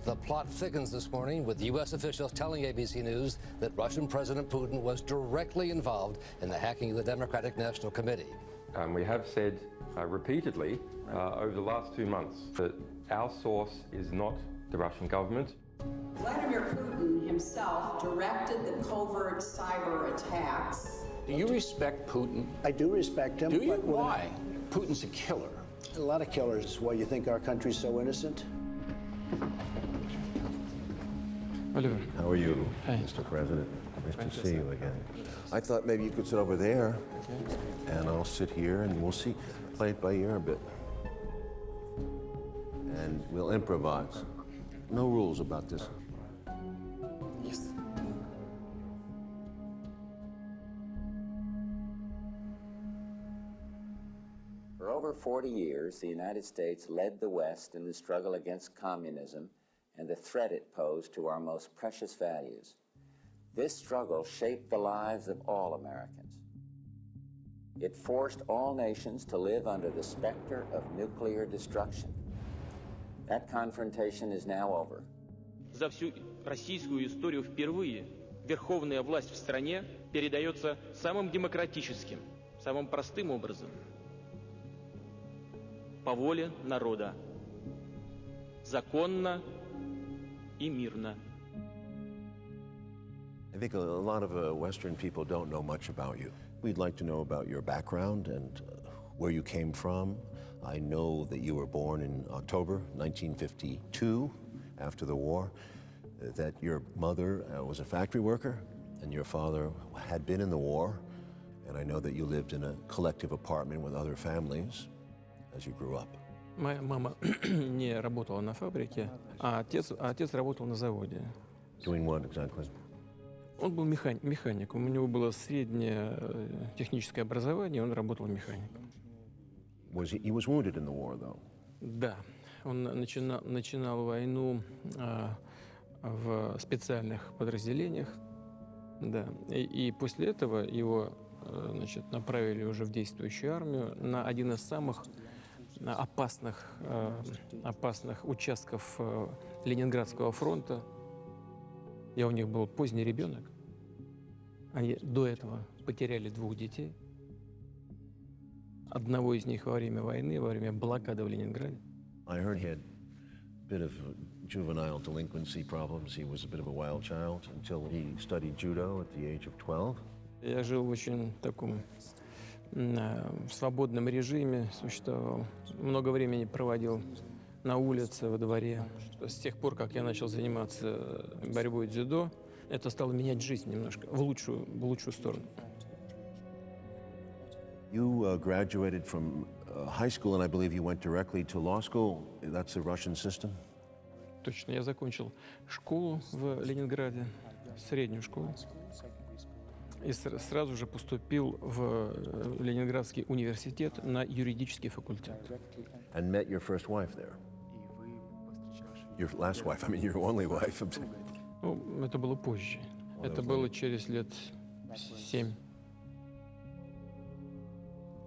The plot thickens this morning with U.S. officials telling ABC News that Russian President Putin was directly involved in the hacking of the Democratic National Committee. We have said repeatedly over the last 2 months that our source is not the Russian government. Vladimir Putin himself directed the covert cyber attacks. Do you respect Putin? I do respect him. Do you? Why? Putin's a killer. A lot of killers. Why, you think our country's so innocent? Oliver. How are you, Hi. Mr. President? Nice to see you again. I thought maybe you could sit over there, and I'll sit here, and we'll see, play it by ear a bit. And we'll improvise. No rules about this. Yes. For over 40 years, the United States led the West in the struggle against communism and the threat it posed to our most precious values. This struggle shaped the lives of all Americans. It forced all nations to live under the specter of nuclear destruction. That confrontation is now over. За всю российскую историю впервые верховная власть в стране передается самым демократическим, самым простым образом. По воле народа. Законно и мирно. I think a lot of Western people don't know much about you. We'd like to know about your background and where you came from. I know that you were born in October 1952, after the war, that your mother was a factory worker and your father had been in the war. And I know that you lived in a collective apartment with other families as you grew up. Моя мама не работала на фабрике, а отец работал на заводе. Doing what exactly? Он был механиком, у него было среднее техническое образование, он работал механиком. He was wounded in the war, though. Да, он начинал войну в специальных подразделениях, да, и после этого его, направили уже в действующую армию на один из самых опасных участков Ленинградского фронта. Я у них был поздний ребенок. Они до этого потеряли 2 детей. Одного из них во время войны, во время блокады в Ленинграде. I heard he had a bit of juvenile delinquency problems. He was a bit of a wild child until he studied judo at the age of 12. Я жил в очень таком свободном режиме, существовал. Много времени проводил на улице, во дворе. С тех пор, как я начал заниматься борьбой дзюдо, это стало менять жизнь немножко, в лучшую сторону. You graduated from high school, and I believe you went directly to law school. That's the Russian system? Точно, я закончил школу в Ленинграде, среднюю школу, и сразу же поступил в Ленинградский университет на юридический факультет. And met your first wife there? Your last wife, I mean your only wife. Ну, это было позже. Это было через лет 7.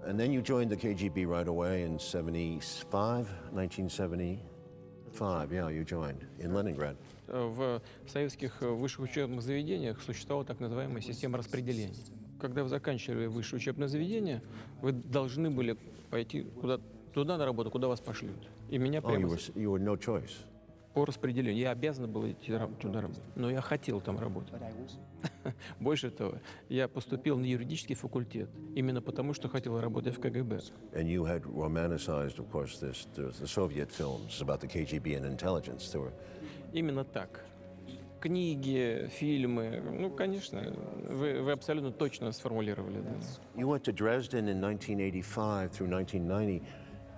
And then you joined the KGB right away in 1975, yeah, you joined in Leningrad. В советских высших учебных заведениях существовала так называемая система распределения. Когда вы заканчивали высшее учебное заведение, вы должны были пойти туда на работу, куда вас пошлют. И меня прямо You had no choice. по распределению. Я обязан был идти туда работать, но я хотел там работать. Больше того, я поступил на юридический факультет именно потому, что хотел работать в КГБ. And you had romanticized, of course, the Soviet films about the KGB and intelligence. There were... Именно так. Книги, фильмы, ну, конечно, вы абсолютно точно сформулировали. Да. You went to Dresden in 1985 through 1990,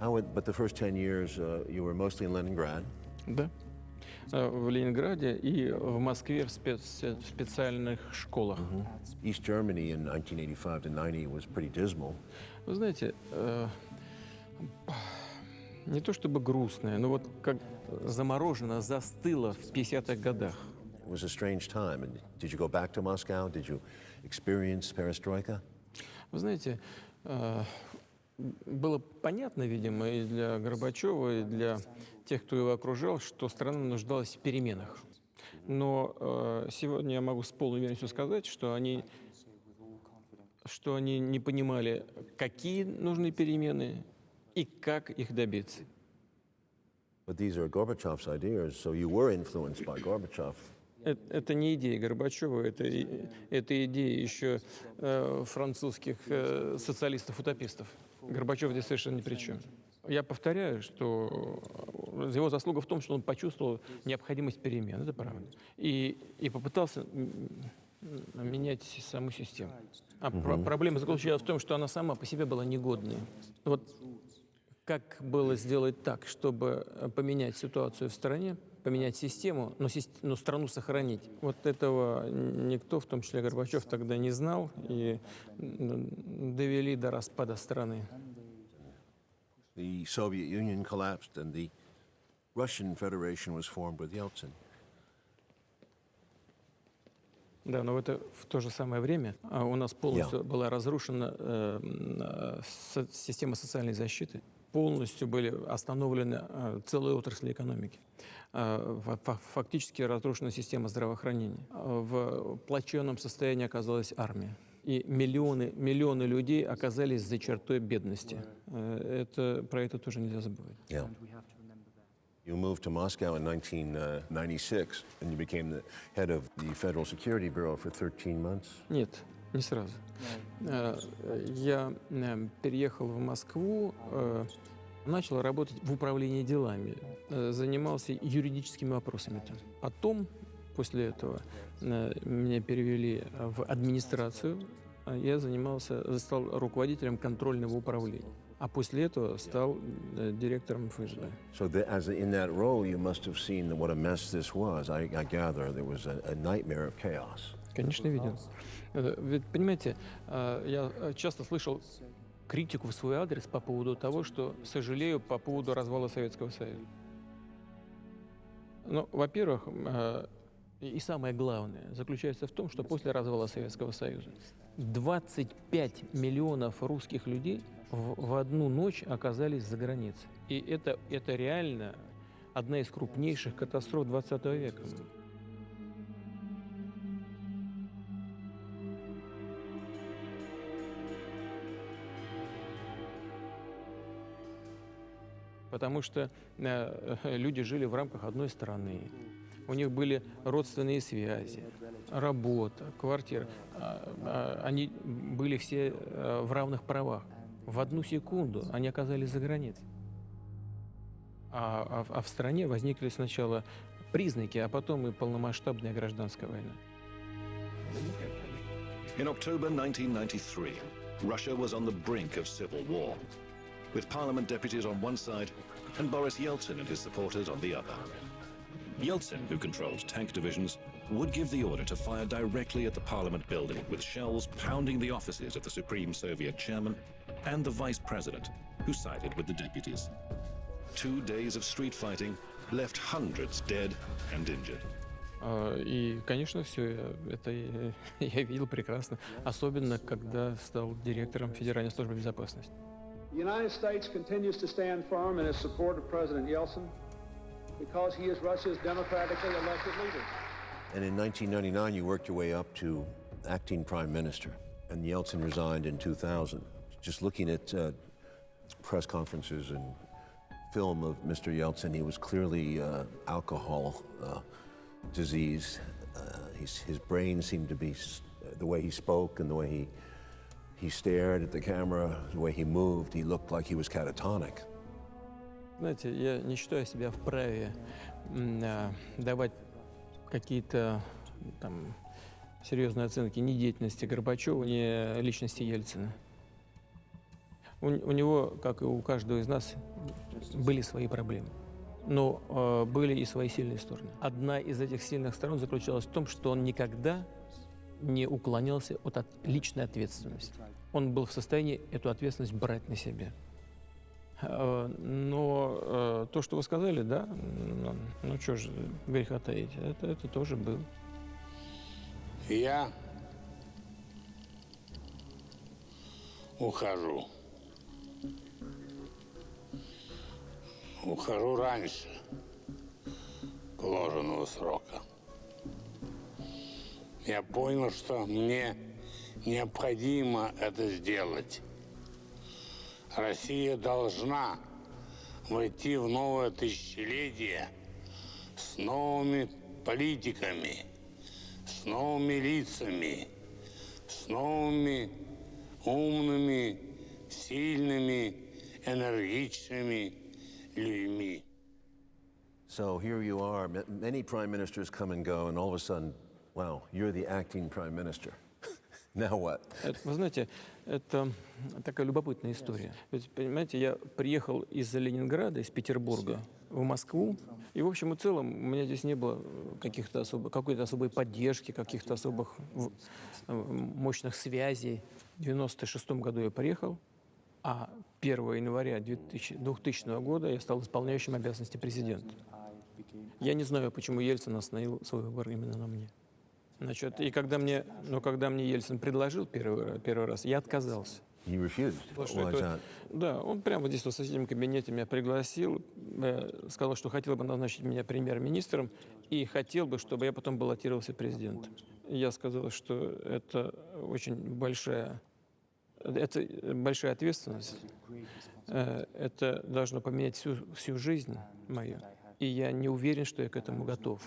but the first 10 years you were mostly in Leningrad. Да. В Ленинграде и в Москве в специальных школах. East Germany in 1985 to 90 was pretty dismal. Вы знаете, не то чтобы грустное, но вот как заморожено, застыло в 50-х годах. It was a strange time. And did you go back to Moscow? Did you experience perestroika? Вы знаете, было понятно, видимо, и для Горбачева, и для тех, кто его окружал, что страна нуждалась в переменах. Но сегодня я могу с полной уверенностью сказать, что они не понимали, какие нужны перемены и как их добиться. But these are Gorbachev's ideas, so you were influenced by Gorbachev. Это не идея Горбачева, это идея еще французских социалистов-утопистов. Горбачев здесь совершенно ни при чем. Я повторяю, что его заслуга в том, что он почувствовал необходимость перемен, это правда, и попытался менять саму систему. А проблема заключалась в том, что она сама по себе была негодной. Вот как было сделать так, чтобы поменять ситуацию в стране, поменять систему, но страну сохранить? Вот этого никто, в том числе Горбачев, тогда не знал, и довели до распада страны. The Soviet Union collapsed and the Russian Federation was formed with Yeltsin. Да, но в то же самое время у нас полностью была разрушена система социальной защиты. Полностью были остановлены целые отрасли экономики. Фактически разрушена система здравоохранения. В плачевном состоянии оказалась армия. И миллионы людей оказались за чертой бедности. Про это тоже нельзя забывать. Yeah. You moved to Moscow in 1996, and you became the head of the Federal Security Bureau for 13 months. Нет, не сразу. Я переехал в Москву, начал работать в управлении делами, занимался юридическими вопросами там. Потом, после этого, меня перевели в администрацию, я стал руководителем контрольного управления. А после этого стал директором ФСБ. So in that role, you must have seen what a mess this was. I gather there was a nightmare of chaos. Конечно, видел. Ведь, понимаете, я часто слышал критику в свой адрес по поводу того, что сожалею по поводу развала Советского Союза. Ну, во-первых, и самое главное заключается в том, что после развала Советского Союза 25 миллионов русских людей в одну ночь оказались за границей. И это реально одна из крупнейших катастроф 20 века. Потому что люди жили в рамках одной страны. У них были родственные связи, работа, квартира. Они были все в равных правах. В одну секунду они оказались за границей. А в стране возникли сначала признаки, а потом и полномасштабная гражданская война. In October 1993, Russia was on the brink of civil war, with parliament deputies on one side and Boris Yeltsin and his supporters on the other. Yeltsin, who controlled tank divisions, would give the order to fire directly at the parliament building, with shells pounding the offices of the Supreme Soviet chairman and the vice president, who sided with the deputies. 2 days of street fighting left hundreds dead and injured. И, конечно, все это я видел прекрасно, особенно когда стал директором Федеральной службы безопасности. The United States continues to stand firm in its support of President Yeltsin because he is Russia's democratically elected leader. And in 1999, you worked your way up to acting prime minister, and Yeltsin resigned in 2000. Just looking at press conferences and film of Mr. Yeltsin, he was clearly alcohol disease. His brain seemed to be, the way he spoke and the way he stared at the camera, the way he moved, he looked like he was catatonic. Знаете, я не считаю себя вправе давать какие-то там серьезные оценки ни деятельности Горбачева, ни личности Ельцина. У него, как и у каждого из нас, были свои проблемы. Но были и свои сильные стороны. Одна из этих сильных сторон заключалась в том, что он никогда не уклонялся от личной ответственности. Он был в состоянии эту ответственность брать на себя. Но то, что вы сказали, да, ну что ж греха таить, это тоже было. Я ухожу. ухожу раньше положенного срока. Я понял, что мне необходимо это сделать. Россия должна войти в новое тысячелетие с новыми политиками, с новыми лицами, с новыми умными, сильными, энергичными людьми. So here you are, many prime ministers come and go, and all of a sudden, wow, you're the acting prime minister. Now what? Вы знаете, это такая любопытная история. Ведь, понимаете, я приехал из Ленинграда, из Петербурга в Москву, и в общем и целом у меня здесь не было какой-то особой поддержки, каких-то особых мощных связей. В 1996 году я приехал, а 1 января 2000 года я стал исполняющим обязанности президента. Я не знаю, почему Ельцин остановил свой выбор именно на мне. Значит, и когда мне Ельцин предложил первый раз, я отказался. You refused. Why is that? Да, он прямо здесь, в соседнем кабинете, меня пригласил, сказал, что хотел бы назначить меня премьер-министром и хотел бы, чтобы я потом баллотировался президентом. Я сказал, что это очень большая ответственность. Это должно поменять всю жизнь мою. И я не уверен, что я к этому готов.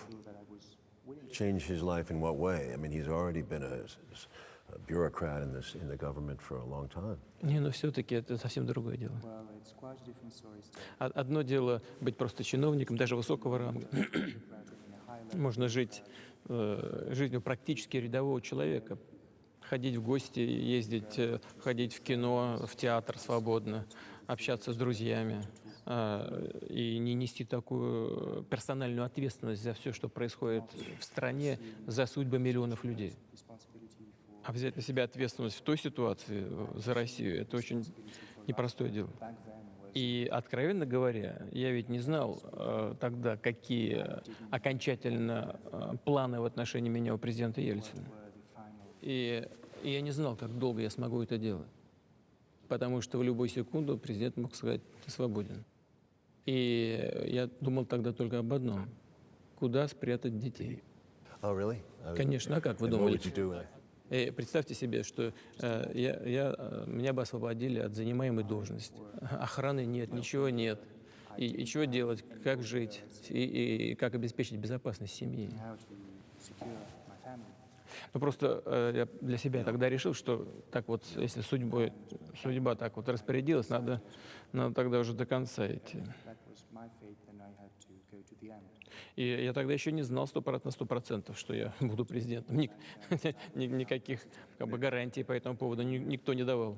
Change his life in what way? I mean, he's already been a bureaucrat in the government for a long time. Не, но все-таки это совсем другое дело. Одно дело быть просто чиновником, даже высокого ранга. Можно жить жизнью практически рядового человека, ходить в гости, ездить, ходить в кино, в театр свободно, общаться с друзьями и не нести такую персональную ответственность за все, что происходит в стране, за судьбы миллионов людей. А взять на себя ответственность в той ситуации за Россию — это очень непростое дело. И, откровенно говоря, я ведь не знал тогда, какие окончательно планы в отношении меня у президента Ельцина. И я не знал, как долго я смогу это делать. Потому что в любую секунду президент мог сказать: «Ты свободен». И я думал тогда только об одном: куда спрятать детей. Oh, really? Конечно, а как вы And думали? what would you do? И представьте себе, что меня бы освободили от занимаемой должности. Охраны нет, ничего нет. И чего делать, как жить, и как обеспечить безопасность семьи. Ну, просто я для себя тогда решил, что так вот, если судьба так вот распорядилась, надо тогда уже до конца идти. И я тогда еще не знал 100%, что я буду президентом. Никаких гарантий по этому поводу никто не давал.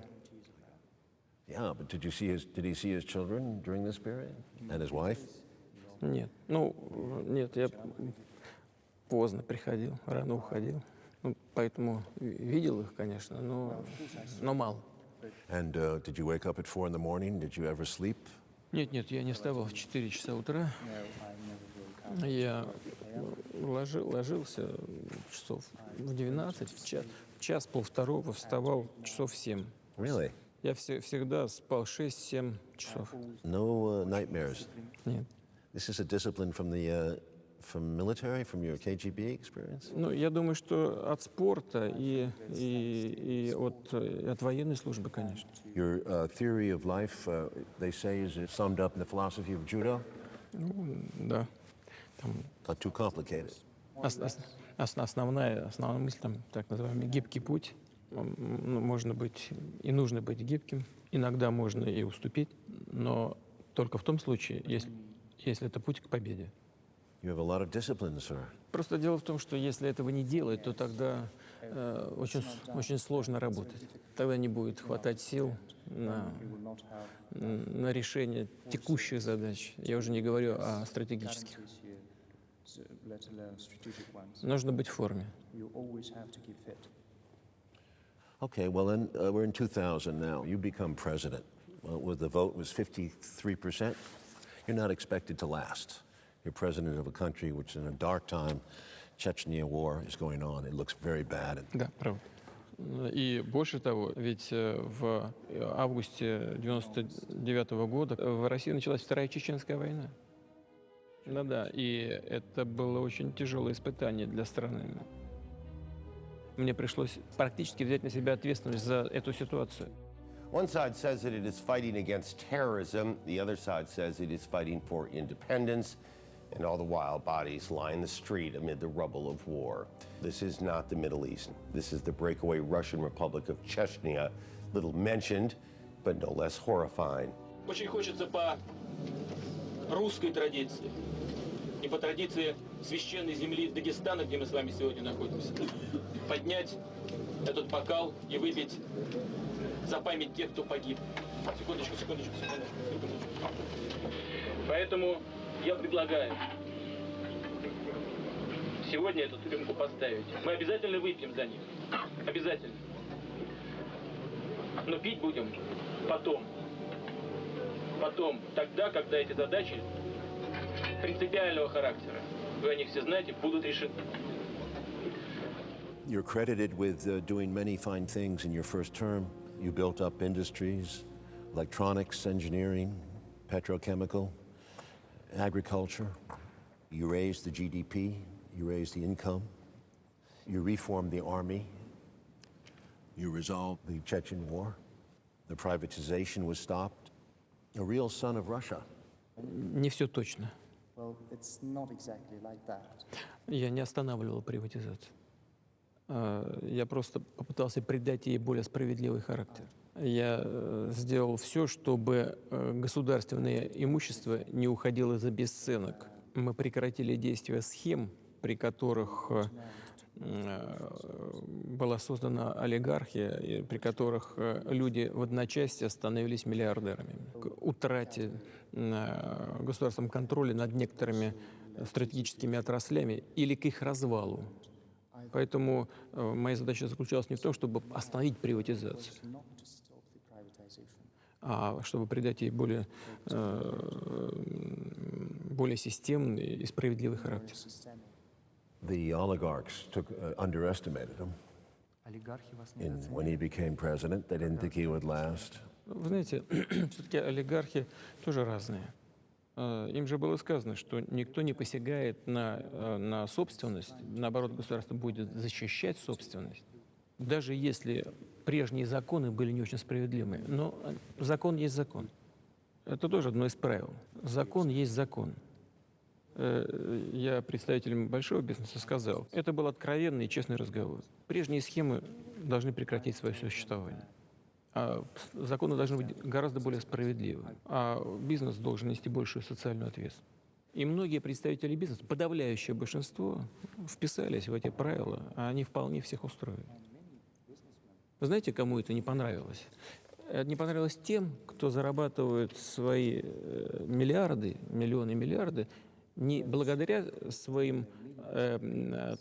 Yeah, but did he see his children during this period? And his wife? Нет. Нет, я поздно приходил, рано уходил. Поэтому видел их, конечно, но мало. And did you wake up at 4 in the morning? Did you ever sleep? Нет, я не вставал в 4 часа утра. Я ложился часов в 12, в час, полвторого, вставал часов в 7. Really? Я всегда спал 6-7 часов. No nightmares? Нет. This is a discipline from military, from your KGB experience? Ну, я думаю, что от спорта и от военной службы, конечно. Your theory of life, they say, is summed up in the philosophy of judo? Да. Not too complicated. Основная мысль, так называемый гибкий путь. Можно быть и нужно быть гибким. Иногда можно и уступить, но только в том случае, если это путь к победе. You have a lot of discipline, sir. Просто дело в том, что если этого не делать, то тогда очень сложно работать. Тогда не будет хватать сил на решение текущих задач. Я уже не говорю о стратегических. Нужно быть в форме. Okay, well then we're in 2000 now. You become president. Well, the vote was 53%. You're not expected to last. You're president of a country which, in a dark time, Chechnya war is going on. It looks very bad. Да, правда. И больше того, ведь в августе 99 года в России началась Вторая Чеченская война. Ну да, и это было очень тяжелое испытание для страны. Мне пришлось практически взять на себя ответственность за эту ситуацию. One side says that it is fighting against terrorism. The other side says it is fighting for independence. And all the while, bodies line the street amid the rubble of war. This is not the Middle East. This is the breakaway Russian Republic of Chechnya, little mentioned, but no less horrifying. Очень хочется по русской традиции и по традиции священной земли Дагестана, где мы с вами сегодня находимся, поднять этот бокал и выпить за память тех, кто погиб. Секундочку. Поэтому я предлагаю сегодня эту рюмку поставить. Мы обязательно выпьем за них. Обязательно. Но пить будем потом. Потом, тогда, когда эти задачи принципиального характера, вы о них все знаете, будут решены. You're credited with doing many fine things in your first term. You built up industries, electronics, engineering, petrochemical, agriculture. You raised the GDP, you raised the income, you reformed the army, you resolved the Chechen war, the privatization was stopped. A real son of Russia. Не все точно. Well, it's not exactly like that. Я не останавливал приватизацию. Я просто попытался придать ей более справедливый характер. Я сделал все, чтобы государственное имущество не уходило за бесценок. Мы прекратили действие схем, при которых была создана олигархия, и при которых люди в одночасье становились миллиардерами. К утрате государственного контроля над некоторыми стратегическими отраслями или к их развалу. Поэтому моя задача заключалась не в том, чтобы остановить приватизацию, а чтобы придать ей более системный и справедливый характер. The oligarchs underestimated him. When he became president, they didn't think he would last. Вы знаете, все-таки олигархи тоже разные. Им же было сказано, что никто не посягает на собственность, наоборот, государство будет защищать собственность, даже если прежние законы были не очень справедливыми. Но закон есть закон. Это тоже одно из правил. Закон есть закон. Я представителям большого бизнеса сказал, это был откровенный и честный разговор. Прежние схемы должны прекратить свое существование. А законы должны быть гораздо более справедливы. А бизнес должен нести большую социальную ответственность. И многие представители бизнеса, подавляющее большинство, вписались в эти правила, а они вполне всех устроили. Вы знаете, кому это не понравилось? Это не понравилось тем, кто зарабатывает свои миллиарды, миллионы, не благодаря своим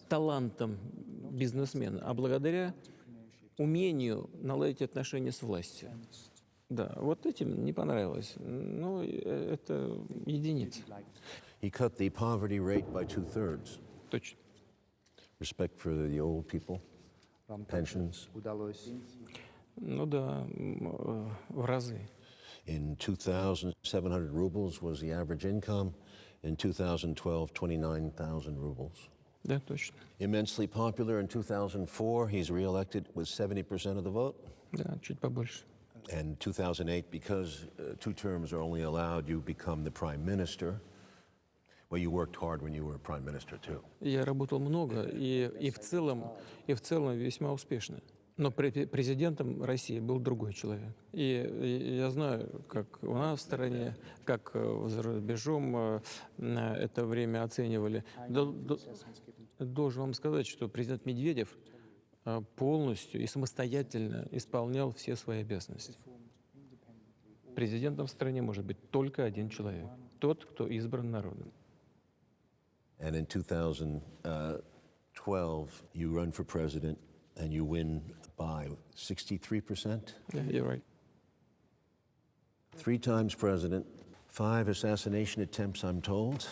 талантам бизнесмена, а благодаря умению наладить отношения с властью. Да, вот этим не понравилось. Но это единицы. He cut the poverty rate by 2/3. Точно. Respect for the old people, pensions. Ну да, в разы. In 2000, 700 rubles was the average income. In 2012, 29,000 rubles. Да, точно. Immensely popular in 2004. He's reelected with 70% of the vote. Да, чуть побольше. And 2008, because 2 terms are only allowed, you become the prime minister. Well, you worked hard when you were prime minister too. Я работал много и в целом весьма успешно. Но президентом России был другой человек. И я знаю, как у нас в стране, как за рубежом это время оценивали. Должен вам сказать, что президент Медведев полностью и самостоятельно исполнял все свои обязанности. Президентом в стране может быть только один человек. Тот, кто избран народом. And in 2012, you run for president and you win by 63%? Yeah, you're right. 3 times president, 5 assassination attempts, I'm told.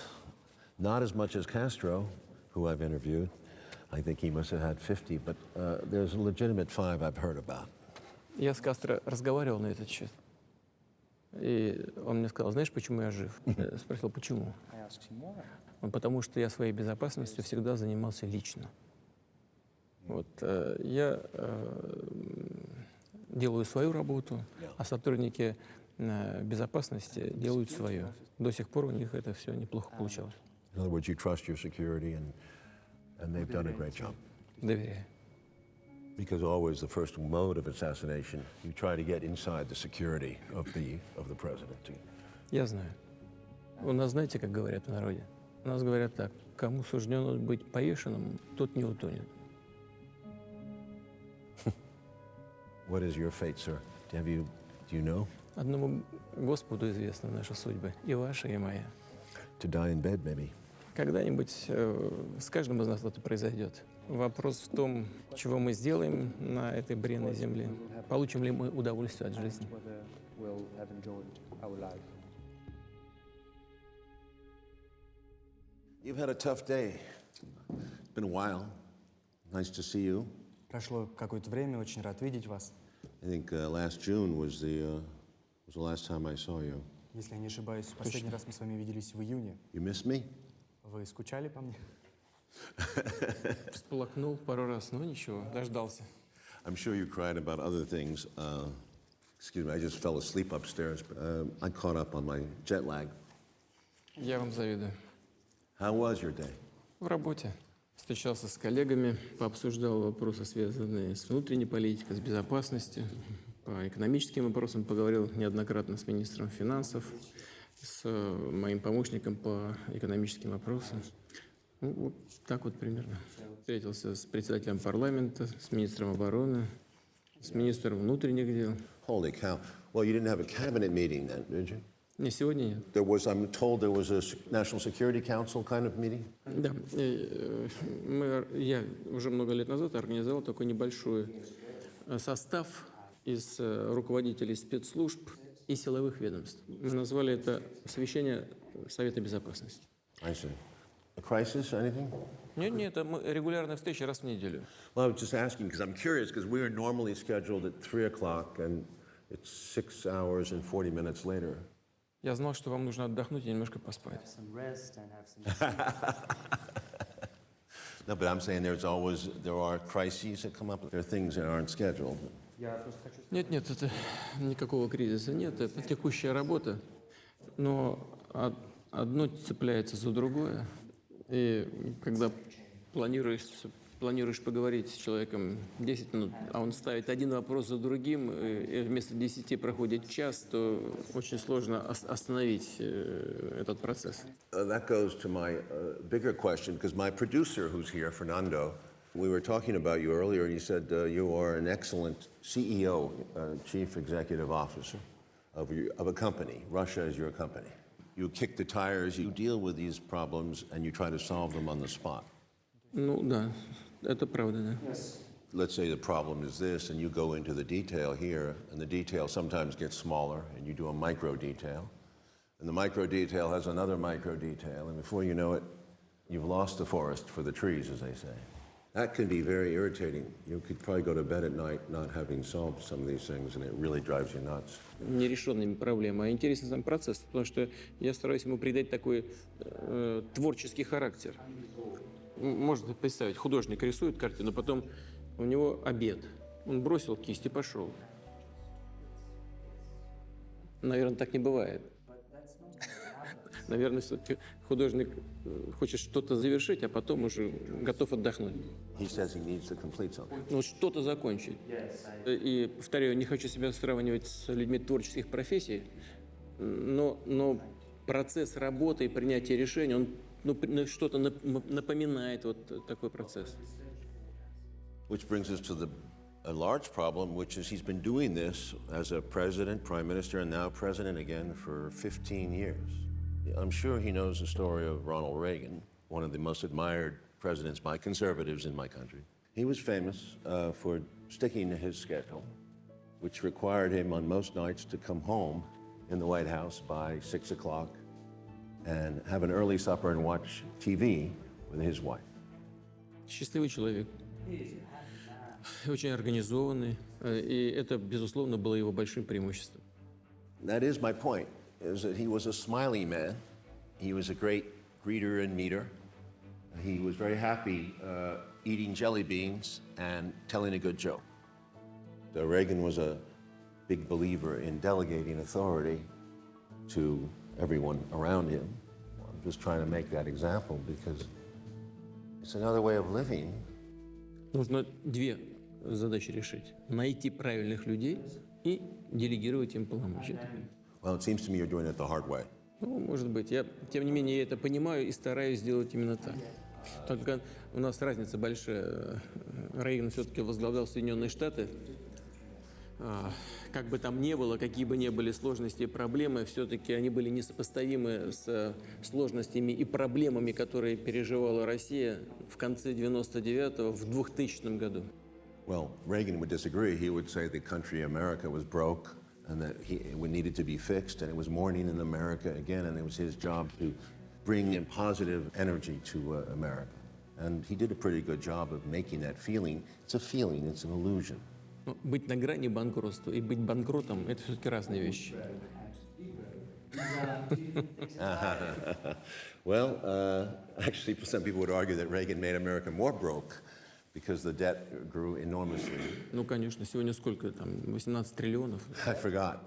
Not as much as Castro, who I've interviewed, I think he must have had 50, but there's a legitimate 5 I've heard about. Я с Кастро разговаривал на этот счет. И он мне сказал, знаешь, почему я жив? Я спросил, почему? I asked him why. Он, потому что я своей безопасностью всегда занимался лично. Вот, я делаю свою работу, а сотрудники безопасности делают свое. До сих пор у них это все неплохо получалось. In other words, you trust your security, and they've done a great job. Доверяю. Because always the first mode of assassination, you try to get inside the security of the president. Я знаю. У нас, знаете, как говорят в народе? У нас говорят так: кому суждено быть повешенным, тот не утонет. What is your fate, sir? Do you know? Одному Господу известны наши судьбы, и ваша, и моя. To die in bed, maybe. Когда-нибудь с каждым из нас это произойдет. Вопрос в том, чего мы сделаем на этой бренной земле. Получим ли мы удовольствие от жизни? We'll have enjoyed our life. You've had a tough day. It's been a while. Nice to see you. Прошло какое-то время, очень рад видеть вас. I think last June was the last time I saw you. Если я не ошибаюсь, последний раз мы с вами виделись в июне. You miss me? Вы скучали по мне? Всплакнул пару раз, но ничего, дождался. I'm sure you cried about other things. Excuse me, I just fell asleep upstairs. But, I caught up on my jet lag. Я вам завидую. How was your day? В работе. Встречался с коллегами, пообсуждал вопросы, связанные с внутренней политикой, с безопасностью. По экономическим вопросам поговорил неоднократно с министром финансов, с моим помощником по экономическим вопросам. Ну, вот так вот примерно. Встретился с председателем парламента, с министром обороны, с министром внутренних дел. Holy cow. Well, you didn't have a cabinet meeting then, did you? Не сегодня нет. I'm told there was a National Security Council kind of meeting? Да. Я уже много лет назад организовал такой небольшой состав из руководителей спецслужб и силовых ведомств. Мы назвали это «Совещание Совета Безопасности». I see. A crisis or anything? Нет, это регулярная встреча раз в неделю. Well, I was just asking because I'm curious because we are normally scheduled at 3 o'clock and it's 6 hours and 40 minutes later. Я знал, что вам нужно отдохнуть и немножко поспать. No, but I'm saying there are crises that come up. There are things that aren't scheduled. Нет, это никакого кризиса нет, это текущая работа. Но одно цепляется за другое. И когда планируешь поговорить с человеком 10 минут, а он ставит один вопрос за другим, и вместо 10 проходит час, то очень сложно остановить этот процесс. That goes to my bigger question, because my producer who's here, Fernando, we were talking about you earlier, and he said you are an excellent CEO, Chief Executive Officer of a company. Russia is your company. You kick the tires, you deal with these problems, and you try to solve them on the spot. Ну да, это правда, да. Let's say the problem is this, and you go into the detail here, and the detail sometimes gets smaller, and you do a micro detail, and the micro detail has another micro detail, and before you know it, you've lost the forest for the trees, as they say. That can be very irritating. You could probably go to bed at night not having solved some of these things, and it really drives you nuts. Нерешенными проблемами, а интересен сам процесс, потому что я стараюсь ему придать такой творческий характер. Можно представить, художник рисует картину, потом у него обед. Он бросил кисть и пошел. Наверное, так не бывает. Наверное, все-таки художник хочет что-то завершить, а потом уже готов отдохнуть. Ну, что-то закончить. И, повторяю, не хочу себя сравнивать с людьми творческих профессий, но процесс работы и принятия решений, он что-то напоминает вот такой процесс. Which brings us to a large problem, which is he's been doing this as a president, prime minister, and now president again for 15 years. I'm sure he knows the story of Ronald Reagan, one of the most admired presidents by conservatives in my country. He was famous for sticking to his schedule, which required him on most nights to come home in the White House by 6 o'clock and have an early supper and watch TV with his wife. Счастливый человек. Очень организованный. И это, безусловно, было его большим преимуществом. That is my point, is that he was a smiley man. He was a great greeter and meeter. He was very happy eating jelly beans and telling a good joke. So Reagan was a big believer in delegating authority to everyone around him. I'm just trying to make that example because it's another way of living. Нужно две задачи решить. Найти правильных людей и делегировать им полномочия. Well, it seems to me you're doing it the hard way. Ну, может быть. Я, тем не менее, я это понимаю и стараюсь сделать именно так. Только у нас разница большая. Рейган все-таки возглавлял Соединенные Штаты. Как бы там ни было, какие бы ни были сложности и проблемы, все-таки они были несопоставимы с сложностями и проблемами, которые переживала Россия в конце 99-го, в 2000 году. Well, Reagan would disagree. He would say the country America was broke and that it needed to be fixed, and it was morning in America again, and it was his job to bring in positive energy to America. And he did a pretty good job of making that feeling. It's a feeling, it's an illusion. Но быть на грани банкротства и быть банкротом – это все-таки разные вещи. Well, actually, some people would argue that Reagan made America more broke because the debt grew enormously. Ну, конечно, сегодня сколько там, 18 триллионов? I forgot.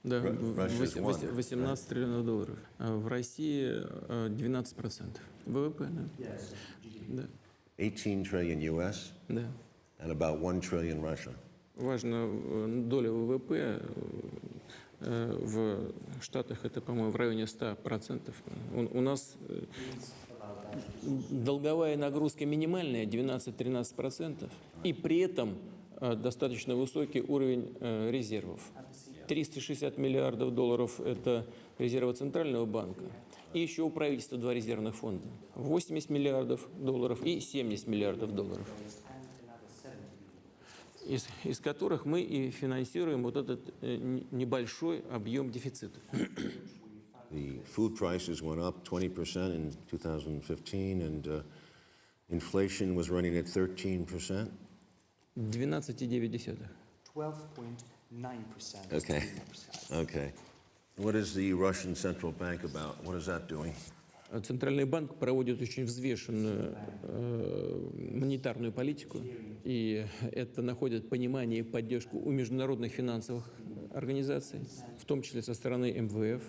Да, 18 триллионов долларов. А в России 12% ВВП, да? Да. 18 trillion US Да. and about 1 trillion Russia. Важно, доля ВВП в Штатах это, по-моему, в районе 100%. У нас долговая нагрузка минимальная, 12-13%, и при этом достаточно высокий уровень резервов. 360 миллиардов долларов – это резервы Центрального банка. И еще у правительства два резервных фонда. 80 миллиардов долларов и 70 миллиардов долларов. Из которых мы и финансируем вот этот небольшой объем дефицита. The food prices went up 20% in 2015, and inflation was running at 13%. 12,9%. 12.9%. Okay. Okay. What is the Russian central bank about? What is that doing? Центральный банк проводит очень взвешенную монетарную политику, и это находит понимание и поддержку у международных финансовых организаций, в том числе со стороны МВФ.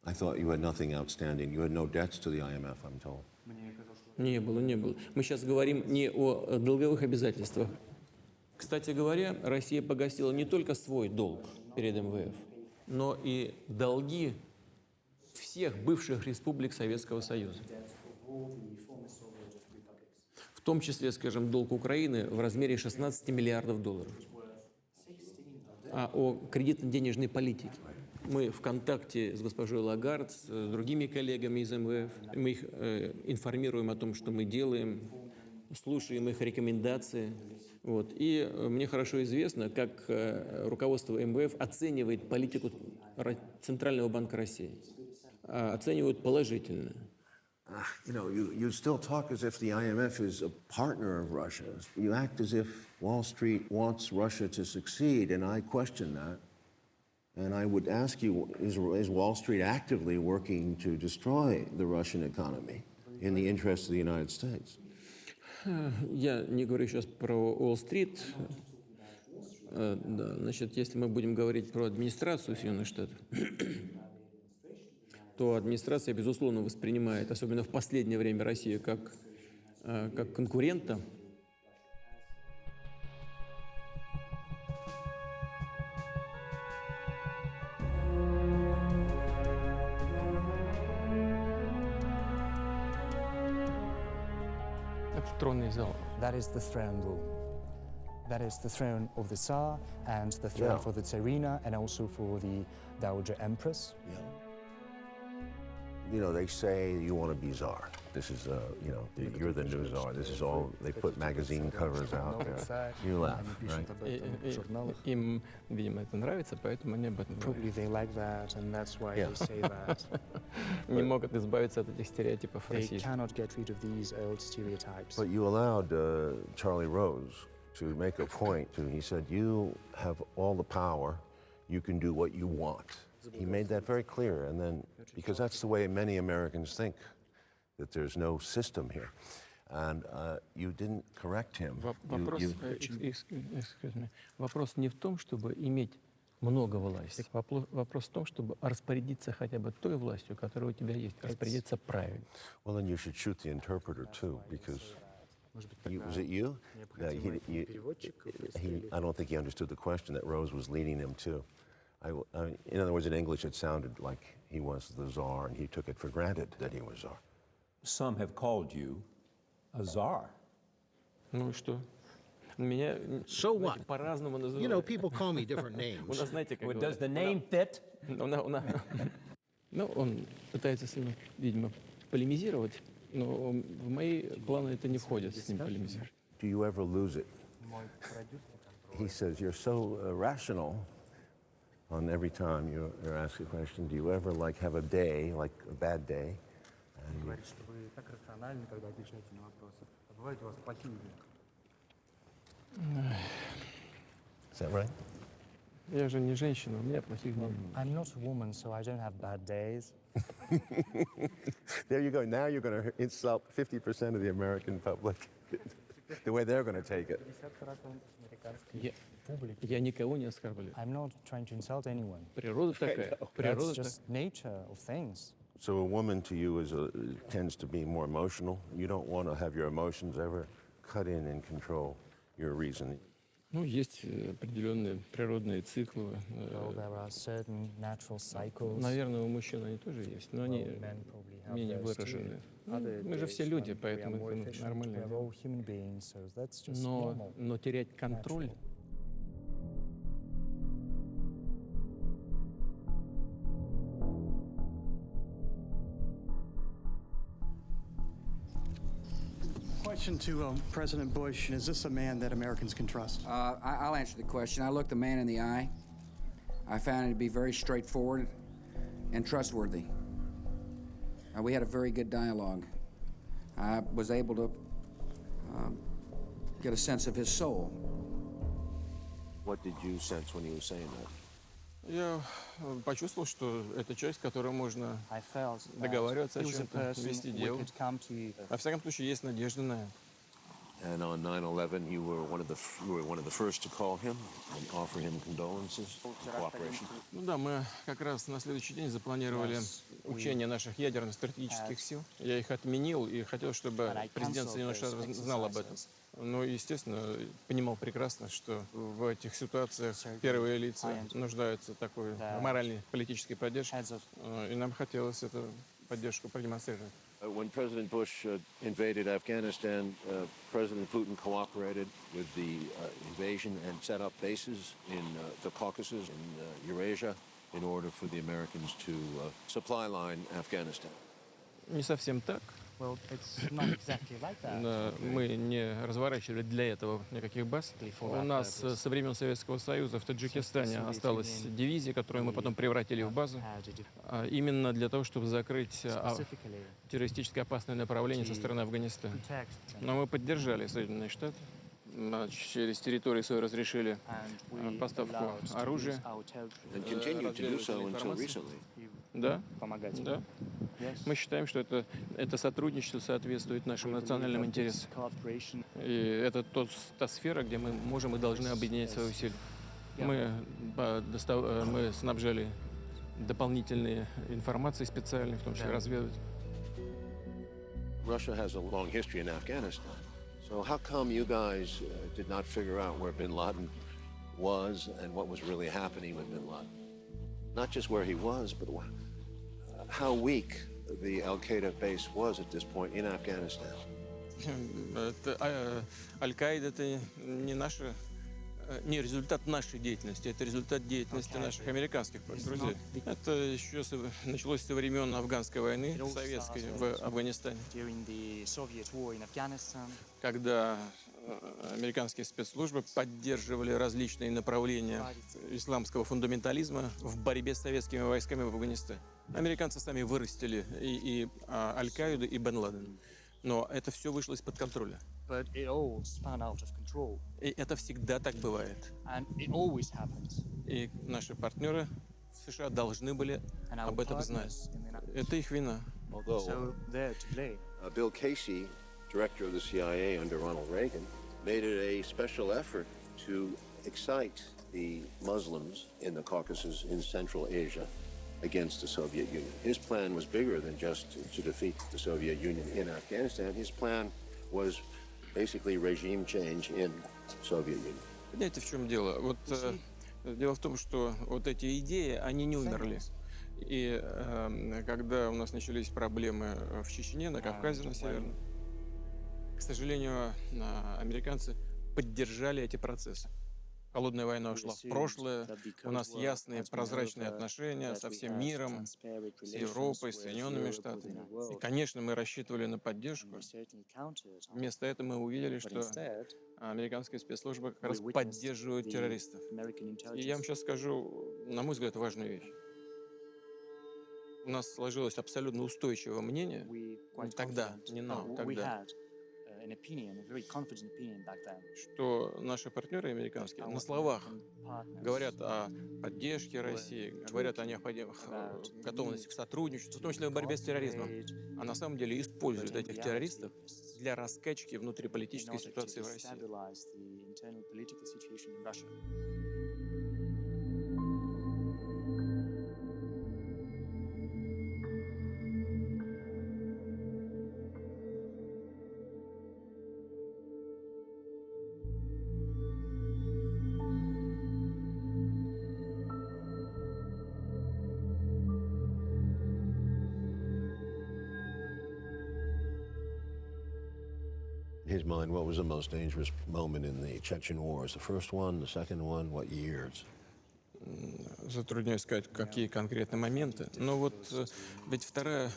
I thought you had nothing outstanding. You had no debts to the IMF, I'm told. Не было. Мы сейчас говорим не о долговых обязательствах. Кстати говоря, Россия погасила не только свой долг перед МВФ, но и долги всех бывших республик Советского Союза. В том числе, скажем, долг Украины в размере 16 миллиардов долларов. А о кредитно-денежной политике мы в контакте с госпожой Лагард, с другими коллегами из МВФ. Мы их информируем о том, что мы делаем, слушаем их рекомендации. Вот. И мне хорошо известно, как руководство МВФ оценивает политику Центрального банка России. Оценивают положительно. You know, you still talk as if the IMF is a partner of Russia. You act as if Wall Street wants Russia to succeed, and I question that. And I would ask you, is Wall Street actively working to destroy the Russian economy in the interest of the United States? Я не говорю сейчас про Уолл-стрит. Да, значит, если мы будем говорить про администрацию Соединенных Штатов, то администрация, безусловно, воспринимает, особенно в последнее время, Россию как конкурента. Это тронный зал. That is the throne room. That is the throne of the Tsar and the throne for the Tsarina and also for the Dowager Empress. You know, they say you want to be czar. This is, you're the news czar. This is all, they put magazine covers out there. You laugh, right? Им, видимо, это нравится, поэтому они об этом Probably говорят. they like that, and that's why they say that. Не могут избавиться от этих стереотипов They российских. cannot get rid of these old stereotypes. But you allowed Charlie Rose to make a point. He said, you have all the power. You can do what you want. He made that very clear. And then, because that's the way many Americans think, that there's no system here. And you didn't correct him. Вопрос не в том, чтобы иметь много власти. Вопрос в том, чтобы распорядиться хотя бы той властью, которая у тебя есть, распорядиться правильно. Well, then you should shoot the interpreter too, because was it you? That I don't think he understood the question that Rose was leading him to. In other words, in English, it sounded like he was the czar, and he took it for granted that he was czar. Some have called you a czar. Ну и что? Меня So what? по-разному называют. You know, people call me different names. У нас, знаете, как Does the name fit? Ну, он пытается с ним, видимо, полемизировать, но в мои планы это не входит с ним полемизировать. Do you ever lose it? He says, you're so rational on every time you're asked a question. Do you ever have a day, like a bad day? Говорит, что вы так рациональны, когда отвечаете на вопросы. А бывают у вас плохие дни? Is that right? Я же не женщина, у меня плохих дней. I'm not a woman, so I don't have bad days. There you go. Now you're going to insult 50% of the American public. The way they're going to take it. Я никого не оскорбляю. I'm not trying to insult anyone. Природа такая. That's just nature of things. So a woman to you tends to be more emotional. You don't want to have your emotions ever cut in and control your reasoning. Ну, есть определенные природные циклы. Well, there are certain natural cycles. Наверное, у мужчин они тоже есть, но они менее выражены. Мы же все люди, поэтому это нормально. Но терять контроль... Question to President Bush: is this a man that Americans can trust? I'll answer the question. I looked the man in the eye. I found him to be very straightforward and trustworthy. We had a very good dialogue. I was able to get a sense of his soul. What did you sense when he was saying that? Я почувствовал, что это человек, с которым можно договариваться о чем-то, вести дело. Во всяком случае, есть надежда на это. And on 9/11, you were one of the first to call him and offer him condolences, cooperation. Ну да, мы как раз на следующий день запланировали учения наших ядерных стратегических сил. Я их отменил и хотел, чтобы президент Соединенных Штатов знал об этом. Но, естественно, понимал прекрасно, что в этих ситуациях первые лица нуждаются в такой моральной, политической поддержке. И нам хотелось эту поддержку продемонстрировать. When President Bush invaded Afghanistan, President Putin cooperated with the invasion and set up bases in the Caucasus and Eurasia in order for the Americans to supply line Afghanistan. Не совсем так. Well, it's not exactly like that. Мы не разворачивали для этого никаких баз. У нас со времен Советского Союза в Таджикистане осталась дивизия, которую мы потом превратили в базу, именно для того, чтобы закрыть террористически опасное направление со стороны Афганистана. Но мы поддержали Соединенные Штаты. Через территорию свою разрешили поставку оружия. Да, да. Мы считаем, что это сотрудничество соответствует нашим национальным интересам. И это та сфера, где мы можем и должны объединять свои усилия. Мы снабжали дополнительные информации специальные, в том числе разведывать. Russia has a long history in Afghanistan. So how come you guys did not figure out where bin Laden was and what was really happening with bin Laden? Not just where he was, but how weak the Al-Qaeda base was at this point in Afghanistan. Аль-Каида — это не наша не результат нашей деятельности, это результат деятельности наших американских друзей. Это еще началось со времен афганской войны, советской в Афганистане, когда американские спецслужбы поддерживали различные направления исламского фундаментализма в борьбе с советскими войсками в Афганистане. Американцы сами вырастили и Аль-Каиду, и Бен Ладен. Но это все вышло из-под контроля. И это всегда так бывает. И наши партнеры в США должны были об этом знать. Это их вина. Bill Casey, director of the CIA under Ronald Reagan, made it a special effort to excite the Muslims in the Caucasus in Central Asia against the Soviet Union. His plan was bigger than just to defeat the Soviet Union in Afghanistan. His plan was basically regime change in Soviet Union. Понимаете, в чем дело? Вот дело в том, что вот эти идеи, они не умерли. И когда у нас начались проблемы в Чечне, на Кавказе, на Северном, к сожалению, американцы поддержали эти процессы. Холодная война ушла в прошлое, у нас ясные прозрачные отношения со всем миром, с Европой, с Соединенными Штатами. И, конечно, мы рассчитывали на поддержку. Вместо этого мы увидели, что американские спецслужбы как раз поддерживают террористов. И я вам сейчас скажу, на мой взгляд, важную вещь. У нас сложилось абсолютно устойчивое мнение тогда, не now, тогда, что наши партнеры американские на словах говорят о поддержке России, говорят о готовности к сотрудничеству, в том числе в борьбе с терроризмом, а на самом деле используют этих террористов для раскачки внутриполитической ситуации в России. In his mind, what was the most dangerous moment in the Chechen Wars? The first one, the second one, what years? Затрудняюсь сказать, какие конкретные моменты. Но вот ведь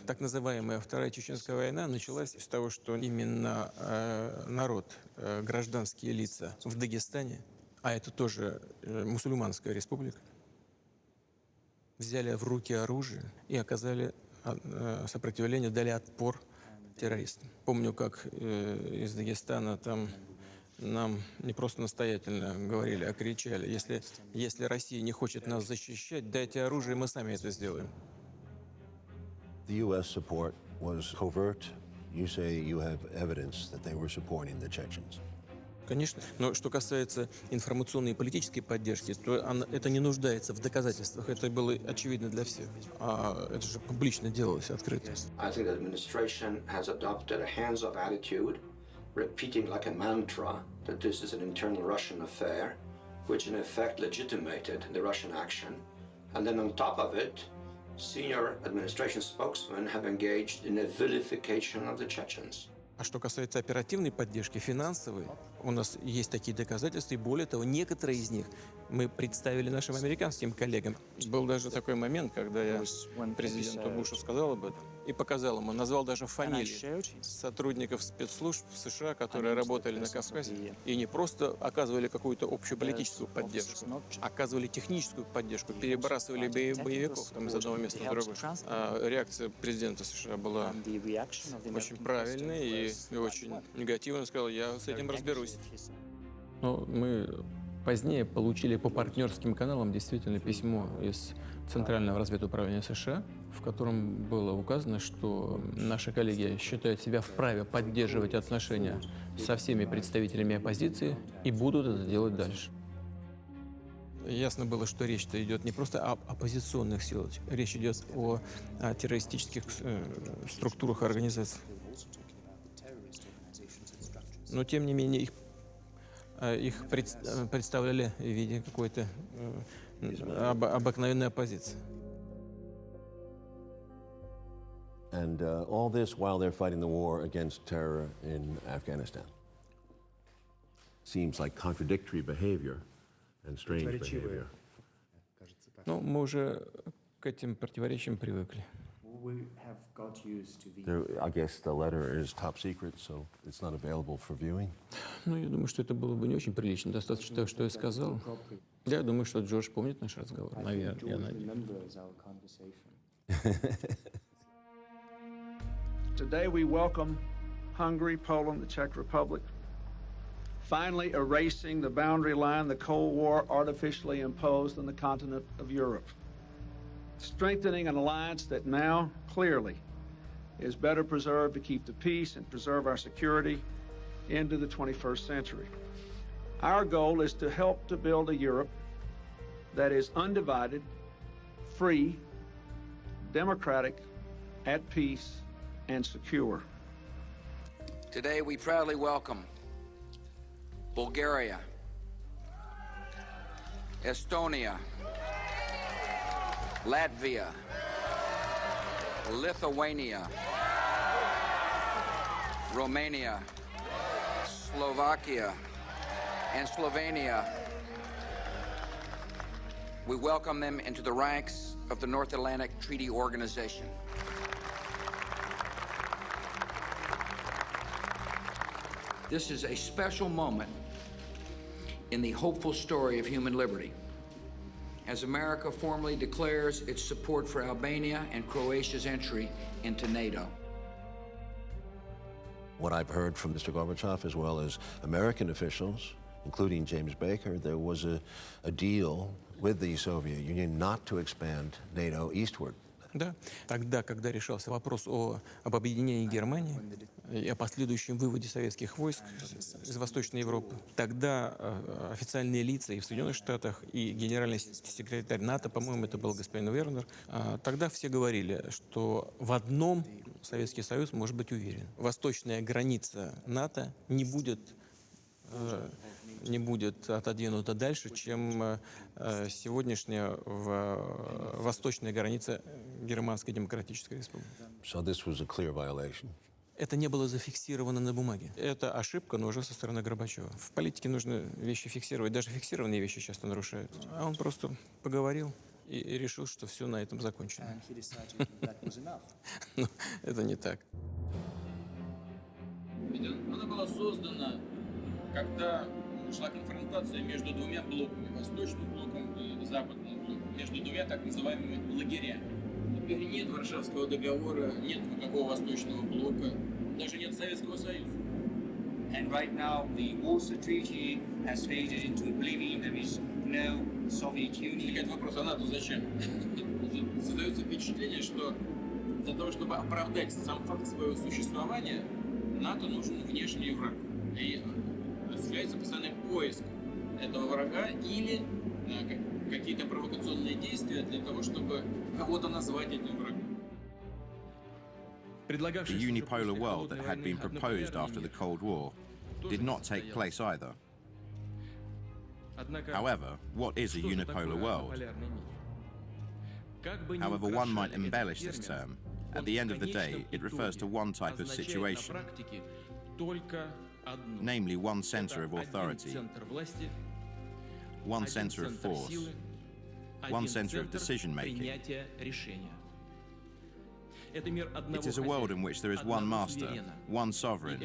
так называемая Вторая Чеченская война началась с того, что именно народ, гражданские лица в Дагестане, а это тоже мусульманская республика, взяли в руки оружие и оказали сопротивление, дали отпор террористам. Помню, как из Дагестана там нам не просто настоятельно говорили, а кричали: если Россия не хочет нас защищать, дайте оружие, мы сами это сделаем. The U.S. support was covert. You say you have evidence that they were supporting the Chechens. Конечно. Но что касается информационной и политической поддержки, то это не нуждается в доказательствах. Это было очевидно для всех. А это же публично делалось, открыто. I think the administration has adopted a hands-off attitude, repeating like a mantra that this is an internal Russian affair, which in effect legitimated the Russian action. And then on top of it, senior administration spokesmen have engaged in a vilification of the Chechens. А что касается оперативной поддержки, финансовой, у нас есть такие доказательства, и более того, некоторые из них мы представили нашим американским коллегам. Был даже такой момент, когда я президенту Бушу сказал об этом и показал ему, назвал даже фамилии сотрудников спецслужб в США, которые работали на Кавказе, и не просто оказывали какую-то общую политическую поддержку, оказывали техническую поддержку, перебрасывали боевиков там, из одного места в другое. А реакция президента США была очень правильной и очень негативно. Он сказал: я с этим разберусь. Но мы позднее получили по партнерским каналам действительно письмо из Центрального разведуправления США, в котором было указано, что наши коллеги считают себя вправе поддерживать отношения со всеми представителями оппозиции и будут это делать дальше. Ясно было, что речь-то идет не просто об оппозиционных силах, речь идет о террористических структурах и организациях. Но, тем не менее, их представляли в виде какой-то обыкновенной оппозиции. And all this while they're fighting the war against terror in Afghanistan. Seems like contradictory behavior And strange behavior. Ну, мы уже к этим противоречиям привыкли. I guess the letter is top secret, so it's not available for viewing. Ну, я думаю, что это было бы не очень прилично. Достаточно того, что я сказал. Я думаю, что Джордж помнит наш разговор. Наверное, я надеюсь. Today we welcome Hungary, Poland, the Czech Republic, finally erasing the boundary line the Cold War artificially imposed on the continent of Europe, strengthening an alliance that now clearly is better preserved to keep the peace and preserve our security into the 21st century. Our goal is to help to build a Europe that is undivided, free, democratic, at peace, and secure. Today we proudly welcome Bulgaria, Estonia, Latvia, Lithuania, Romania, Slovakia, and Slovenia. We welcome them into the ranks of the North Atlantic Treaty Organization. This is a special moment in the hopeful story of human liberty, as America formally declares its support for Albania and Croatia's entry into NATO. What I've heard from Mr. Gorbachev, as well as American officials, including James Baker, there was a deal with the Soviet Union not to expand NATO eastward. Да, тогда, когда решался вопрос об объединении Германии и о последующем выводе советских войск из Восточной Европы, тогда официальные лица и в Соединенных Штатах, и генеральный секретарь НАТО, по-моему, это был господин Вернер, тогда все говорили, что в одном Советский Союз может быть уверен. Восточная граница НАТО не будет отодвинута дальше, чем сегодняшняя восточная граница Германской Демократической Республики. So this was a clear violation. Это не было зафиксировано на бумаге. Это ошибка, но уже со стороны Горбачева. В политике нужно вещи фиксировать. Даже фиксированные вещи часто нарушаются. А он просто поговорил и решил, что все на этом закончено. Но это не так. Она была создана, когда шла конфронтация между двумя блоками, восточным блоком и западным блоком, между двумя так называемыми лагерями. Теперь нет Варшавского договора, нет никакого восточного блока, даже нет Советского Союза. And right now, the Warsaw Treaty has faded into oblivion. There is no Soviet Union. Возникает вопрос, а НАТО зачем? Создается впечатление, что для того, чтобы оправдать сам факт своего существования, НАТО нужен внешний враг. И осуществляется постоянный поиск этого врага или какие-то провокационные действия для того, чтобы кого-то назвать этим врагом. The unipolar world that had been proposed after the Cold War did not take place either. However, what is a unipolar world? However one might embellish this term, at the end of the day, it refers to one type of situation, namely one center of authority, one center of force, one center of decision-making. It is a world in which there is one master, one sovereign,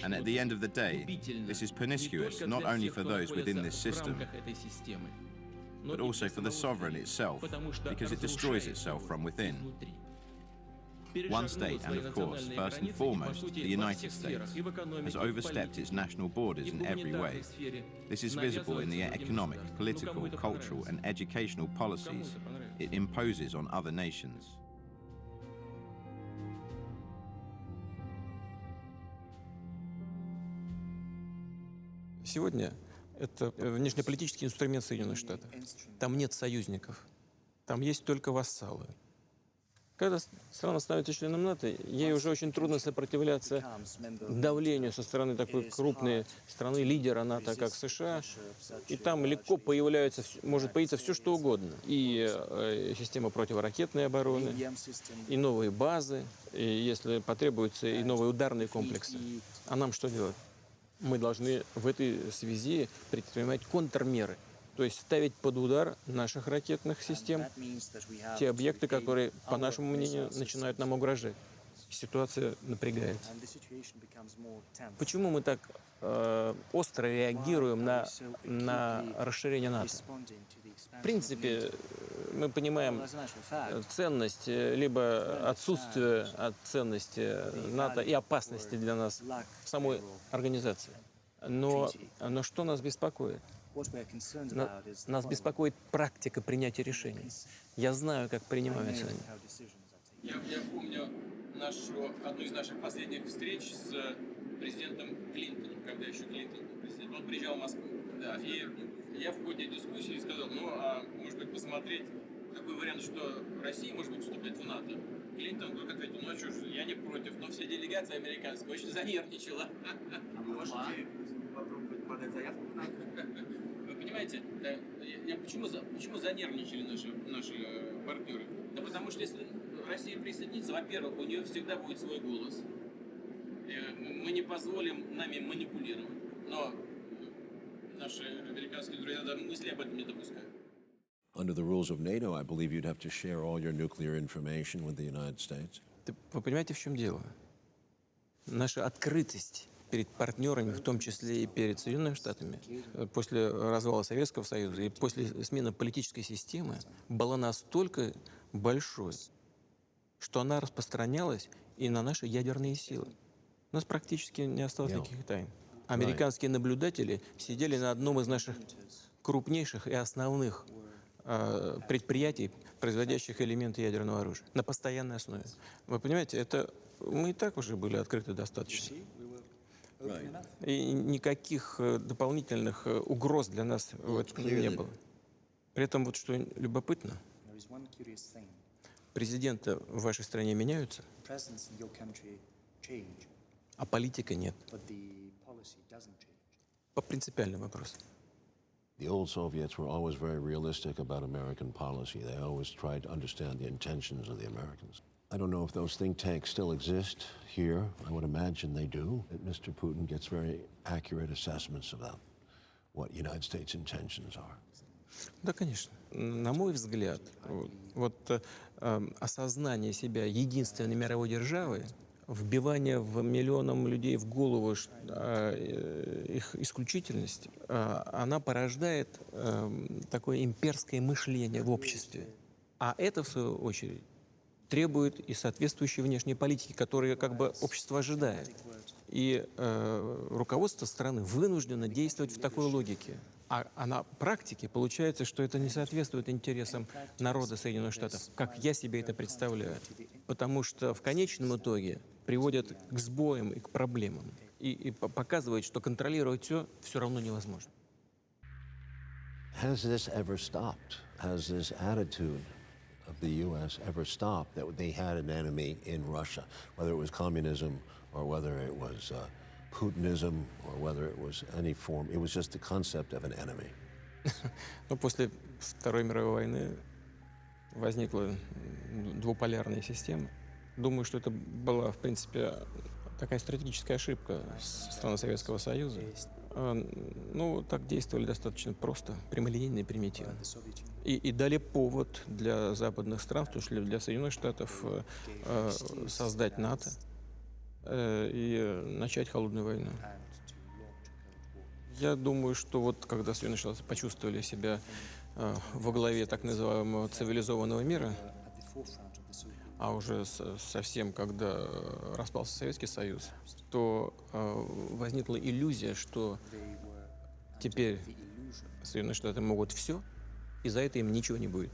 and at the end of the day, this is pernicious not only for those within this system, but also for the sovereign itself, because it destroys itself from within. One state, and of course, first and foremost, the United States, has overstepped its national borders in every way. This is visible in the economic, political, cultural, and educational policies it imposes on other nations. Сегодня это внешнеполитический инструмент Соединенных Штатов. Там нет союзников, там есть только вассалы. Когда страна становится членом НАТО, ей уже очень трудно сопротивляться давлению со стороны такой крупной страны, лидера НАТО, как США. И там легко может появиться все, что угодно. И система противоракетной обороны, и новые базы, и, если потребуется, и новые ударные комплексы. А нам что делать? Мы должны в этой связи предпринимать контрмеры. То есть ставить под удар наших ракетных систем те объекты, которые, по нашему мнению, начинают нам угрожать. Ситуация напрягается. Почему мы так остро реагируем на расширение НАТО? В принципе, мы понимаем ценность, либо отсутствие от ценности НАТО и опасности для нас в самой организации. Но что нас беспокоит? Нас беспокоит практика принятия решений. Я знаю, как принимаются они. Я помню одну из наших последних встреч с президентом Клинтоном, когда еще Клинтон был президентом. Он приезжал в Москву. Да, и я в ходе дискуссии сказал, может быть, посмотреть такой вариант, что Россия может быть вступать в НАТО. Клинтон вдруг ответил, а что ж, я не против, но вся делегация американская очень занервничала. А вы можете попробовать подать заявку в НАТО? Вы понимаете, почему занервничали наши партнеры? Да потому что если Россия присоединится, во-первых, у нее всегда будет свой голос. Мы не позволим нами манипулировать. Но наши американские друзья даже мысли об этом не допускают. Under the rules of NATO, I believe you'd have to share all your nuclear information with the United States. Вы понимаете, в чем дело? Наша открытость перед партнерами, в том числе и перед Соединенными Штатами, после развала Советского Союза и после смены политической системы, была настолько большой, что она распространялась и на наши ядерные силы. У нас практически не осталось никаких тайн. Американские наблюдатели сидели на одном из наших крупнейших и основных предприятий, производящих элементы ядерного оружия, на постоянной основе. Вы понимаете, мы и так уже были открыты достаточно. И никаких дополнительных угроз для нас в этом не было. При этом вот что любопытно, президенты в вашей стране меняются, а политика нет. По принципиальным вопросам. The old Soviets were always very realistic about American policy. They always tried to understand the intentions of the Americans. I don't know if those think tanks still exist here. I would imagine they do. That Mr. Putin gets very accurate assessments about what United States intentions are. Да, конечно. На мой взгляд, осознание себя единственной мировой державы, вбивание в миллионам людей в голову их исключительность, она порождает такое имперское мышление в обществе. А это, в свою очередь, требует и соответствующей внешней политики, которую общество ожидает. И руководство страны вынуждено действовать в такой логике. А на практике получается, что это не соответствует интересам народа Соединенных Штатов, как я себе это представляю. Потому что в конечном итоге приводят к сбоям и к проблемам. И показывает, что контролировать все равно невозможно. Has this ever stopped? Has this attitude of the U.S. ever stopped that they had an enemy in Russia, whether it was communism or whether it was Putinism or whether it was any form? It was just the concept of an enemy. После Второй мировой войны возникла двуполярная система. Думаю, что это была, в принципе, такая стратегическая ошибка со стороны Советского Союза. Так действовали достаточно просто, прямолинейно и примитивно. И дали повод для западных стран, в том числе для Соединенных Штатов, создать НАТО и начать холодную войну. Я думаю, что когда Соединенные Штаты почувствовали себя во главе так называемого цивилизованного мира, а уже совсем, когда распался Советский Союз, то возникла иллюзия, что теперь Соединенные Штаты могут все, и за это им ничего не будет.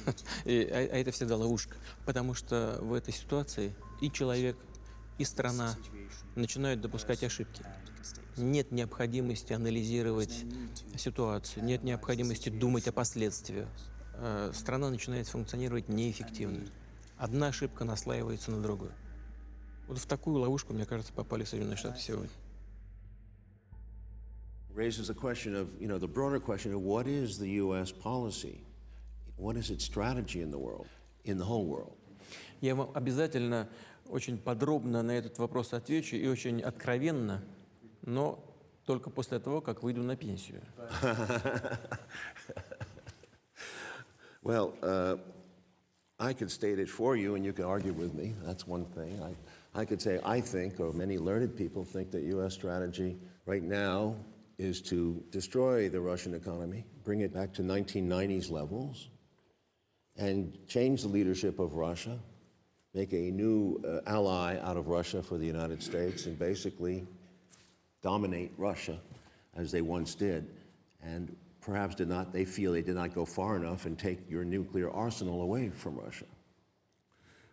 А это всегда ловушка, потому что в этой ситуации и человек, и страна начинают допускать ошибки. Нет необходимости анализировать ситуацию, нет необходимости думать о последствиях. Страна начинает функционировать неэффективно. Одна ошибка наслаивается на другую. Вот в такую ловушку, мне кажется, попали Соединенные Штаты сегодня. Raises the question of, the broader question of what is the U.S. policy? What is its strategy in the world, in the whole world? Я вам обязательно очень подробно на этот вопрос отвечу и очень откровенно, но только после того, как выйду на пенсию. Well, I could state it for you, and you can argue with me. That's one thing. I could say I think, or many learned people think, that U.S. strategy right now is to destroy the Russian economy, bring it back to 1990s levels, and change the leadership of Russia, make a new ally out of Russia for the United States, and basically dominate Russia as they once did. And perhaps they feel they did not go far enough and take your nuclear arsenal away from Russia.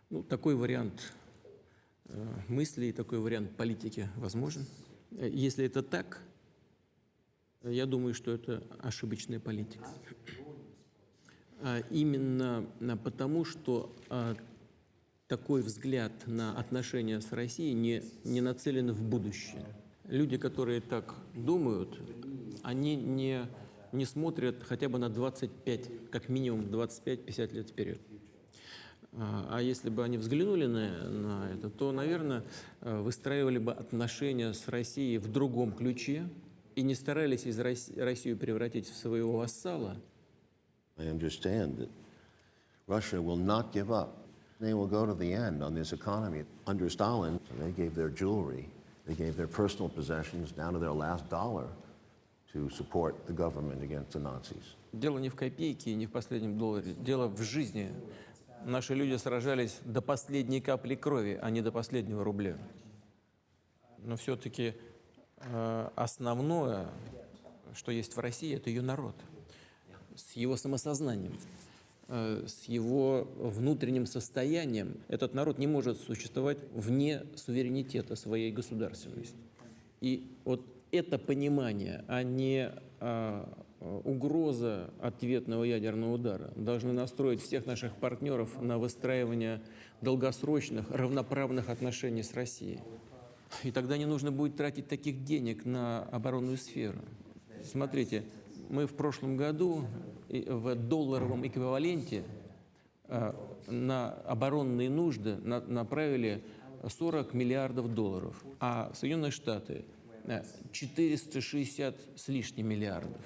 Ну, такой вариант мысли, такой вариант политики возможен. Если это так, я думаю, что это ошибочная политика. Именно потому, что такой взгляд на отношения с Россией не нацелен в будущее. Люди, которые так думают, они не смотрят хотя бы на 25, как минимум 25-50 лет вперед. А если бы они взглянули на это, то, наверное, выстраивали бы отношения с Россией в другом ключе и не старались Россию превратить в своего вассала. I understand that Russia will not give up. They will go to the end on this economy. Under Stalin, they gave their jewelry, they gave their personal possessions down to their last dollar to support the government against the Nazis. Дело не в копейке, не в последнем долларе. Дело в жизни. Наши люди сражались до последней капли крови, а не до последнего рубля. Но все-таки основное, что есть в России, это ее народ. С его самосознанием, с его внутренним состоянием. Этот народ не может существовать вне суверенитета своей государственности. И вот это понимание, а не угроза ответного ядерного удара, должны настроить всех наших партнеров на выстраивание долгосрочных, равноправных отношений с Россией. И тогда не нужно будет тратить таких денег на оборонную сферу. Смотрите, мы в прошлом году в долларовом эквиваленте на оборонные нужды направили 40 миллиардов долларов, а Соединенные Штаты 460 с лишним миллиардов.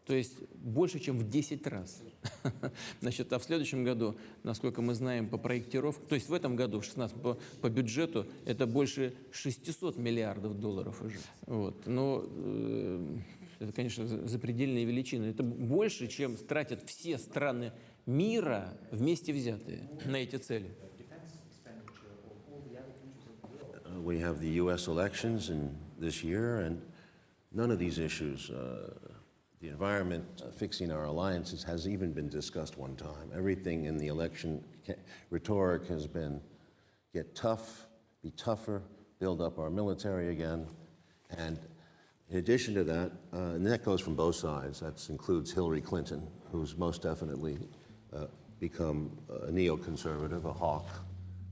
То есть больше, чем в 10 раз. Значит, а в следующем году, насколько мы знаем по проектировке, то есть в этом году, в 2016, по бюджету, это больше 600 миллиардов долларов уже. Вот. Но это, конечно, запредельные величины. Это больше, чем тратят все страны мира вместе взятые на эти цели. We have the U.S. elections this year, and none of these issues, the environment, fixing our alliances, has even been discussed one time. Everything in the election rhetoric has been get tough, be tougher, build up our military again. And in addition to that, and that goes from both sides, that includes Hillary Clinton, who's most definitely become a neoconservative, a hawk,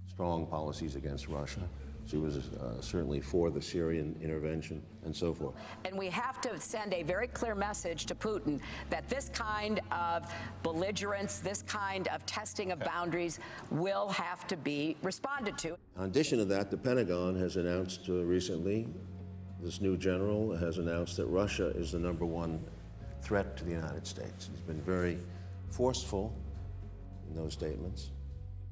strong policies against Russia. She was certainly for the Syrian intervention and so forth. And we have to send a very clear message to Putin that this kind of belligerence, this kind of testing of boundaries will have to be responded to. In addition to that, the Pentagon has announced recently, this new general has announced that Russia is the #1 threat to the United States. He's been very forceful in those statements.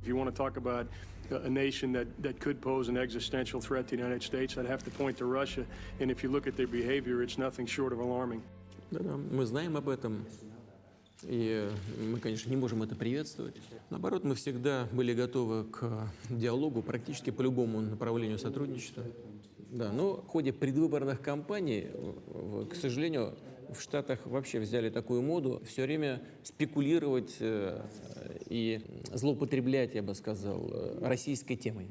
If you want to talk about a nation that could pose an existential threat to the United States, I'd have to point to Russia. And if you look at their behavior, it's nothing short of alarming. Да-да, мы знаем об этом, и мы, конечно, не можем это приветствовать. Наоборот, мы всегда были готовы к диалогу практически по любому направлению сотрудничества. Да, но в ходе предвыборных кампаний, к сожалению, в Штатах вообще взяли такую моду все время спекулировать и злоупотреблять, я бы сказал, российской темой.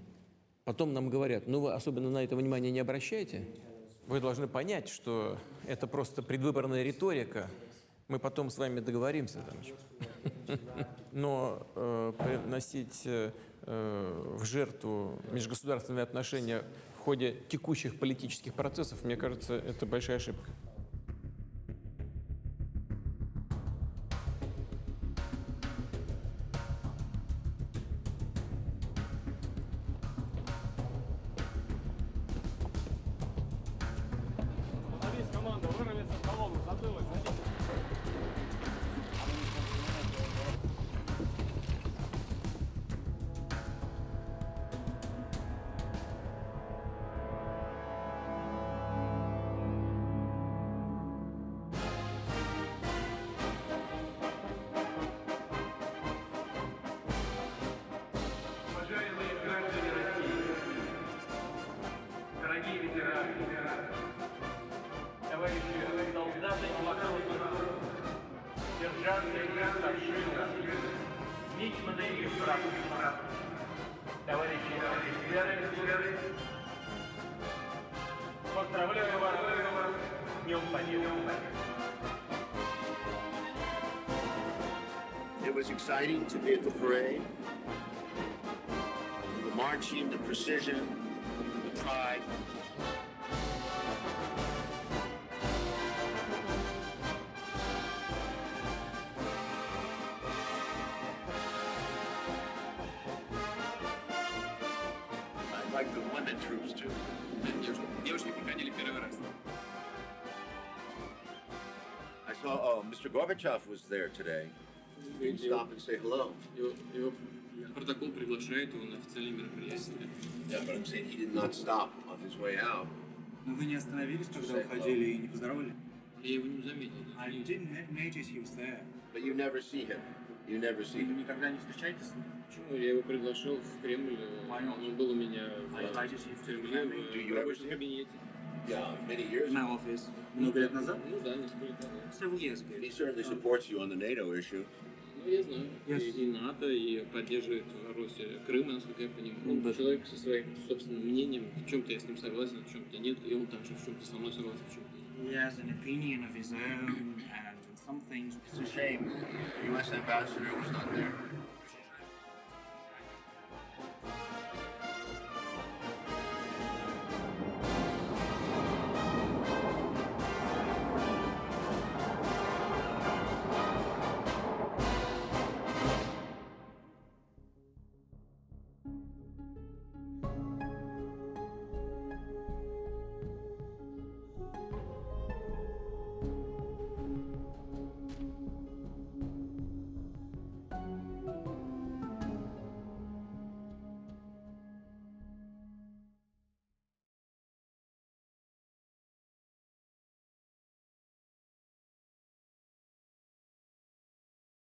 Потом нам говорят, ну вы особенно на это внимание не обращайте. Вы должны понять, что это просто предвыборная риторика. Мы потом с вами договоримся. Но приносить в жертву межгосударственные отношения в ходе текущих политических процессов, мне кажется, это большая ошибка. Поздравляю вас с Днем Победы. It was exciting to be at the parade. The marching, the precision, the pride. I like the women troops too. Девушки приходили первый раз. I saw Mr. Gorbachev was there today. You can stop and say hello. Его протокол приглашает его на официальное мероприятие. Yeah, but I'm saying he did not stop on his way out. Но вы не остановились, когда уходили, и не поздоровали? Я его не заметил. I didn't notice he was there. But you never see him. You never see him. Никогда не встречаетесь? Почему? Я его приглашал в Кремль. Он был у меня в Кремле, в рабочем кабинете. Yeah, many years My office. Много лет назад? Ну да, несколько лет назад. Several years ago. He certainly supports you on the NATO issue. Ну, я знаю. И НАТО, и поддерживает Россию Крыма, насколько я понимаю. Он человек со своим собственным мнением. В чем-то я с ним согласен, в чем-то нет. И он также в чем-то со мной согласен, в чем-то нет. He has an opinion of his own, and some things. It's a shame the U.S. ambassador was not there.